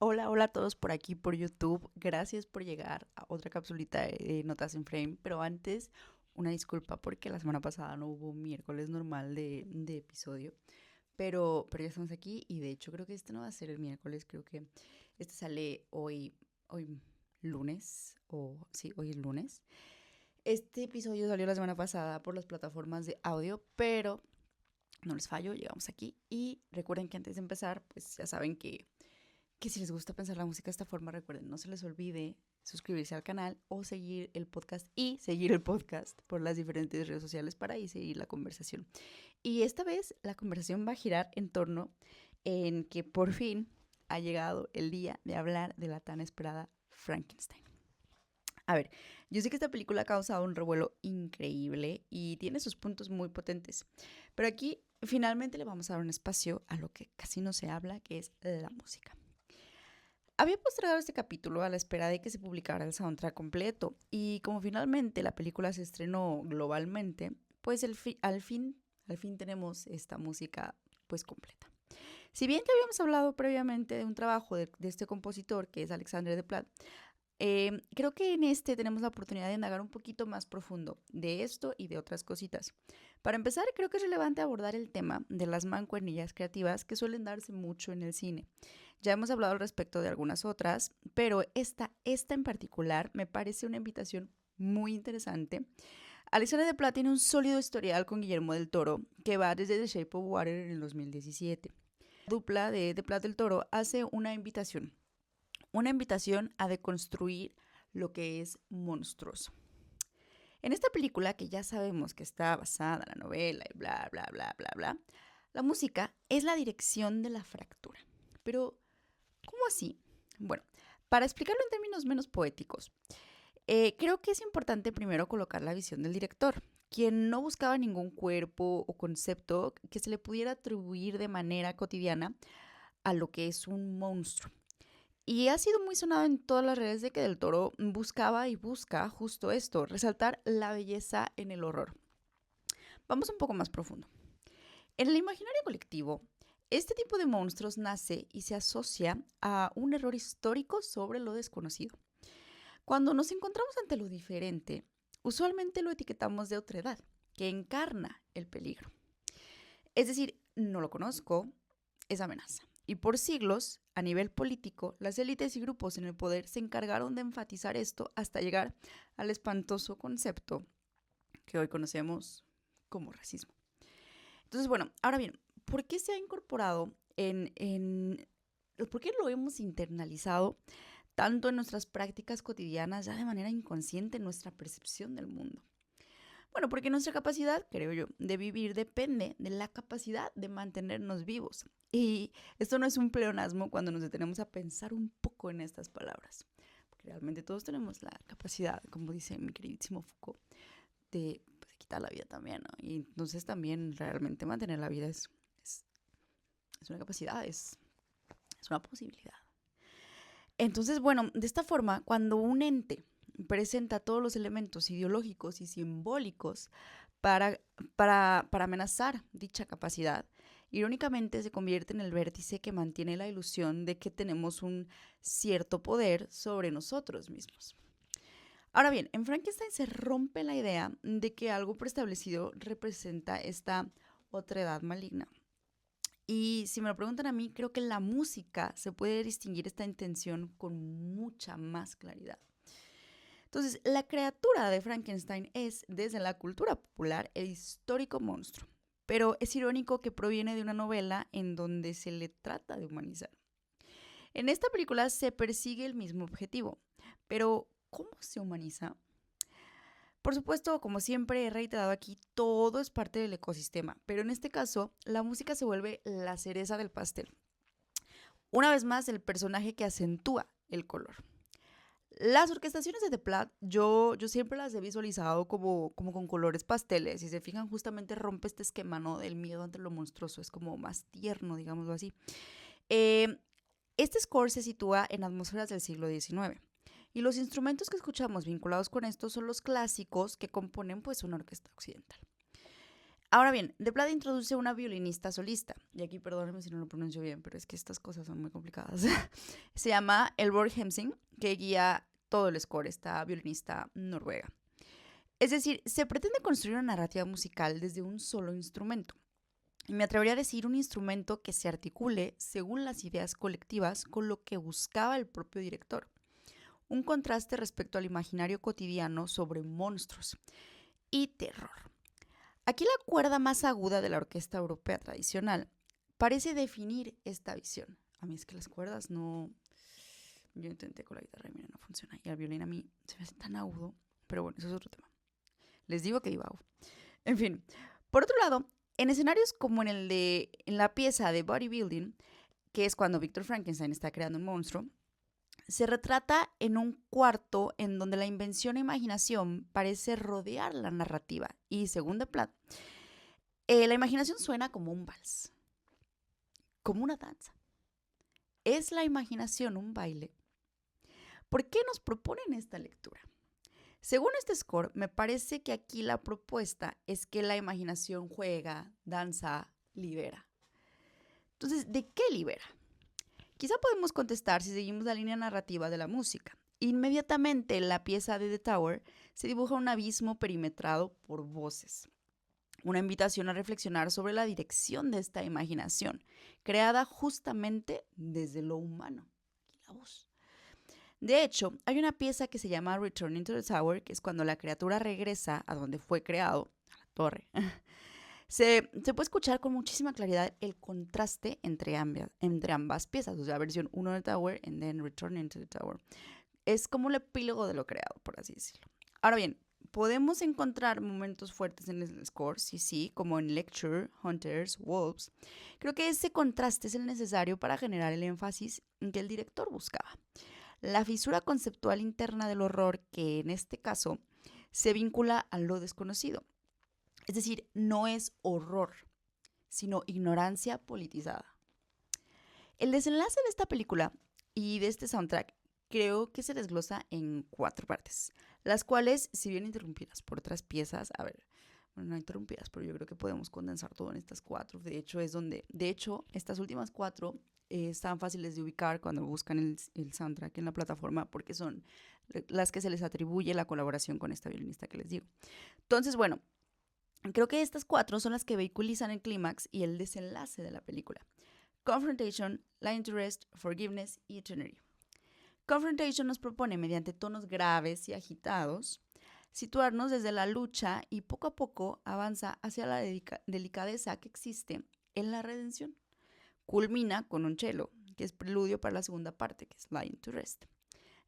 Hola, hola a todos por aquí por YouTube. Gracias por llegar a otra capsulita de Notas en Frame. Pero antes, una disculpa porque la semana pasada no hubo miércoles normal de episodio. Pero ya estamos aquí y de hecho creo que este no va a ser el miércoles. Creo que este sale hoy lunes. O sí, hoy es lunes. Este episodio salió la semana pasada por las plataformas de audio, pero no les fallo, llegamos aquí. Y recuerden que antes de empezar, pues ya saben que si les gusta pensar la música de esta forma, recuerden, no se les olvide suscribirse al canal o seguir el podcast y seguir el podcast por las diferentes redes sociales para ahí seguir la conversación. Y esta vez la conversación va a girar en torno en que por fin ha llegado el día de hablar de la tan esperada Frankenstein. A ver, yo sé que esta película ha causado un revuelo increíble y tiene sus puntos muy potentes, pero aquí finalmente le vamos a dar un espacio a lo que casi no se habla, que es la música. Había postergado este capítulo a la espera de que se publicara el soundtrack completo y como finalmente la película se estrenó globalmente, pues al fin tenemos esta música pues completa. Si bien ya habíamos hablado previamente de un trabajo de este compositor que es Alexandre Desplat, creo que en este tenemos la oportunidad de indagar un poquito más profundo de esto y de otras cositas. Para empezar, creo que es relevante abordar el tema de las mancuernillas creativas que suelen darse mucho en el cine. Ya hemos hablado al respecto de algunas otras, pero esta en particular me parece una invitación muy interesante. Alexandre Desplat tiene un sólido historial con Guillermo del Toro que va desde The Shape of Water en el 2017. La dupla de Desplat del Toro hace una invitación a deconstruir lo que es monstruoso. En esta película, que ya sabemos que está basada en la novela y bla, bla, bla, bla, bla, la música es la dirección de la fractura. Pero, ¿cómo así? Bueno, para explicarlo en términos menos poéticos, creo que es importante primero colocar la visión del director, quien no buscaba ningún cuerpo o concepto que se le pudiera atribuir de manera cotidiana a lo que es un monstruo. Y ha sido muy sonado en todas las redes de que Del Toro buscaba y busca justo esto, resaltar la belleza en el horror. Vamos un poco más profundo. En el imaginario colectivo, este tipo de monstruos nace y se asocia a un error histórico sobre lo desconocido. Cuando nos encontramos ante lo diferente, usualmente lo etiquetamos de otra edad, que encarna el peligro. Es decir, no lo conozco, es amenaza. Y por siglos, a nivel político, las élites y grupos en el poder se encargaron de enfatizar esto hasta llegar al espantoso concepto que hoy conocemos como racismo. Entonces, bueno, ahora bien, ¿por qué se ha incorporado ¿por qué lo hemos internalizado tanto en nuestras prácticas cotidianas, ya de manera inconsciente en nuestra percepción del mundo? Bueno, porque nuestra capacidad, creo yo, de vivir depende de la capacidad de mantenernos vivos. Y esto no es un pleonasmo cuando nos detenemos a pensar un poco en estas palabras. Porque realmente todos tenemos la capacidad, como dice mi queridísimo Foucault, de, pues, de quitar la vida también, ¿no? Y entonces también realmente mantener la vida es, es una capacidad, es una posibilidad. Entonces, bueno, de esta forma, cuando un ente presenta todos los elementos ideológicos y simbólicos para, para amenazar dicha capacidad, irónicamente se convierte en el vértice que mantiene la ilusión de que tenemos un cierto poder sobre nosotros mismos. Ahora bien, en Frankenstein se rompe la idea de que algo preestablecido representa esta otra edad maligna. Y si me lo preguntan a mí, creo que en la música se puede distinguir esta intención con mucha más claridad. Entonces, la criatura de Frankenstein es, desde la cultura popular, el histórico monstruo. Pero es irónico que proviene de una novela en donde se le trata de humanizar. En esta película se persigue el mismo objetivo, pero ¿cómo se humaniza? Por supuesto, como siempre he reiterado aquí, todo es parte del ecosistema, pero en este caso, la música se vuelve la cereza del pastel. Una vez más, el personaje que acentúa el color. Las orquestaciones de The Plat, yo siempre las he visualizado como con colores pasteles. Si se fijan, justamente rompe este esquema, ¿no? Del miedo ante lo monstruoso. Es como más tierno, digámoslo así. Eh, este score se sitúa en atmósferas del siglo XIX. Y los instrumentos que escuchamos vinculados con esto son los clásicos que componen pues una orquesta occidental. Ahora bien, The Plat introduce una violinista solista, y aquí perdónenme si no lo pronuncio bien, pero es que estas cosas son muy complicadas. Se llama Elborg Hemsing, que guía todo el score, esta violinista noruega. Es decir, se pretende construir una narrativa musical desde un solo instrumento. Y me atrevería a decir un instrumento que se articule según las ideas colectivas con lo que buscaba el propio director. Un contraste respecto al imaginario cotidiano sobre monstruos y terror. Aquí la cuerda más aguda de la orquesta europea tradicional parece definir esta visión. A mí es que las cuerdas no... Yo intenté con la guitarra y mira, no funciona. Y el violín a mí se me hace tan agudo. Pero bueno, eso es otro tema. Les digo que divago. En fin, por otro lado, en escenarios como en la pieza de Bodybuilding, que es cuando Victor Frankenstein está creando un monstruo, se retrata en un cuarto en donde la invención e imaginación parece rodear la narrativa. Y según The Plat, la imaginación suena como un vals, como una danza. ¿Es la imaginación un baile? ¿Por qué nos proponen esta lectura? Según este score, me parece que aquí la propuesta es que la imaginación juega, danza, libera. Entonces, ¿de qué libera? Quizá podemos contestar si seguimos la línea narrativa de la música. Inmediatamente en la pieza de The Tower se dibuja un abismo perimetrado por voces. Una invitación a reflexionar sobre la dirección de esta imaginación, creada justamente desde lo humano. Aquí la voz. De hecho, hay una pieza que se llama Returning to the Tower, que es cuando la criatura regresa a donde fue creado, a la torre. Se puede escuchar con muchísima claridad el contraste entre ambas piezas, o sea, versión 1 del Tower and then Returning to the Tower. Es como el epílogo de lo creado, por así decirlo. Ahora bien, podemos encontrar momentos fuertes en el score, sí, como en Lecture, Hunters, Wolves. Creo que ese contraste es el necesario para generar el énfasis que el director buscaba. La fisura conceptual interna del horror, que en este caso se vincula a lo desconocido. Es decir, no es horror, sino ignorancia politizada. El desenlace de esta película y de este soundtrack creo que se desglosa en 4 partes, las cuales, si bien interrumpidas por otras piezas, bueno, no interrumpidas, pero yo creo que podemos condensar todo en estas 4. De hecho, estas últimas 4 están fáciles de ubicar cuando buscan el soundtrack en la plataforma porque son las que se les atribuye la colaboración con esta violinista que les digo. Entonces, bueno, creo que estas 4 son las que vehiculizan el clímax y el desenlace de la película. Confrontation, Line to Rest, Forgiveness y Eternity. Confrontation nos propone, mediante tonos graves y agitados, situarnos desde la lucha y poco a poco avanza hacia la delicadeza que existe en la redención. Culmina con un cello, que es preludio para la segunda parte, que es Line to Rest,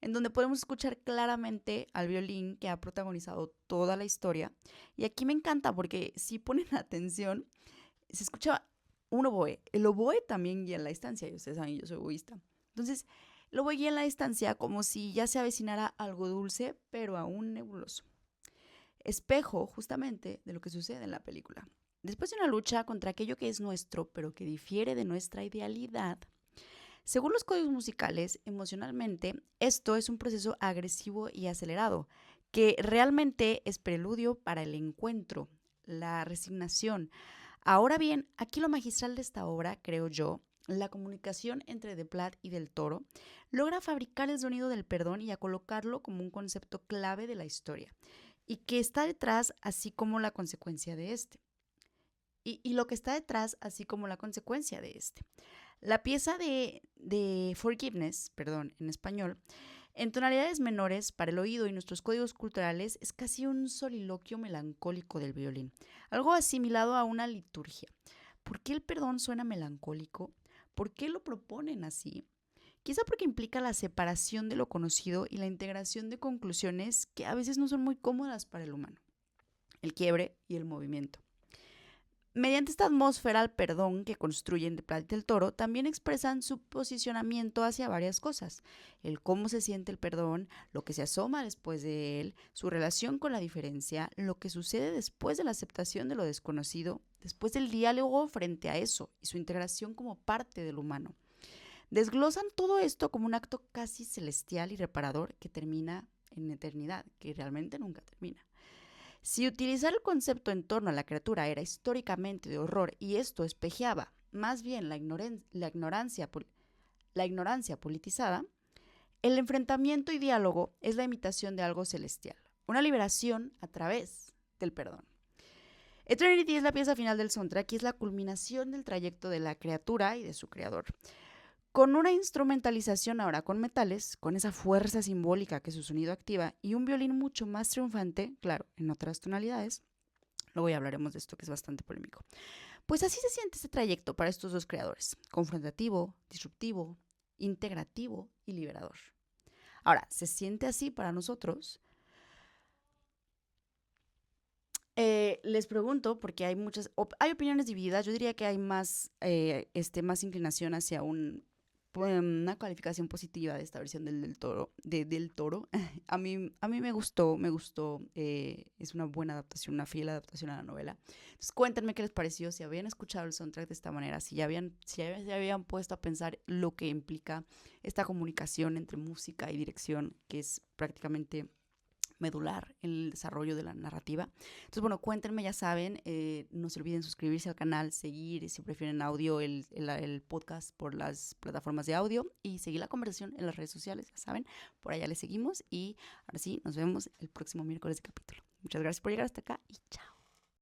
en donde podemos escuchar claramente al violín que ha protagonizado toda la historia. Y aquí me encanta porque si ponen atención, se escucha un oboe. El oboe también guía en la distancia, y ustedes saben, yo soy oboísta. Entonces, el oboe guía en la distancia como si ya se avecinara algo dulce, pero aún nebuloso. Espejo, justamente, de lo que sucede en la película. Después de una lucha contra aquello que es nuestro, pero que difiere de nuestra idealidad, según los códigos musicales, emocionalmente, esto es un proceso agresivo y acelerado, que realmente es preludio para el encuentro, la resignación. Ahora bien, aquí lo magistral de esta obra, creo yo, la comunicación entre The Plat y Del Toro, logra fabricar el sonido del perdón y a colocarlo como un concepto clave de la historia, y que está detrás así como la consecuencia de este. Y lo que está detrás así como la consecuencia de este. La pieza de Forgiveness, en español, en tonalidades menores para el oído y nuestros códigos culturales es casi un soliloquio melancólico del violín, algo asimilado a una liturgia. ¿Por qué el perdón suena melancólico? ¿Por qué lo proponen así? Quizá porque implica la separación de lo conocido y la integración de conclusiones que a veces no son muy cómodas para el humano. El quiebre y el movimiento. Mediante esta atmósfera al perdón que construyen The Plat y Del Toro, también expresan su posicionamiento hacia varias cosas. El cómo se siente el perdón, lo que se asoma después de él, su relación con la diferencia, lo que sucede después de la aceptación de lo desconocido, después del diálogo frente a eso y su integración como parte del humano. Desglosan todo esto como un acto casi celestial y reparador que termina en eternidad, que realmente nunca termina. Si utilizar el concepto en torno a la criatura era históricamente de horror y esto espejeaba más bien la ignorancia politizada, el enfrentamiento y diálogo es la imitación de algo celestial, una liberación a través del perdón. Eternity es la pieza final del soundtrack y es la culminación del trayecto de la criatura y de su creador. Con una instrumentalización ahora con metales, con esa fuerza simbólica que su sonido activa y un violín mucho más triunfante, claro, en otras tonalidades, luego ya hablaremos de esto que es bastante polémico. Pues así se siente este trayecto para estos dos creadores, confrontativo, disruptivo, integrativo y liberador. Ahora, ¿se siente así para nosotros? Les pregunto, porque hay hay opiniones divididas, yo diría que hay más inclinación hacia una calificación positiva de esta versión del Toro. A mí me gustó, es una buena adaptación, una fiel adaptación a la novela. Entonces cuéntenme qué les pareció, si habían escuchado el soundtrack de esta manera, si ya se habían puesto a pensar lo que implica esta comunicación entre música y dirección, que es prácticamente medular en el desarrollo de la narrativa. Entonces, bueno, cuéntenme, ya saben, no se olviden suscribirse al canal, seguir, si prefieren audio, el podcast por las plataformas de audio y seguir la conversación en las redes sociales, ya saben, por allá les seguimos y ahora sí, nos vemos el próximo miércoles de capítulo. Muchas gracias por llegar hasta acá y chao.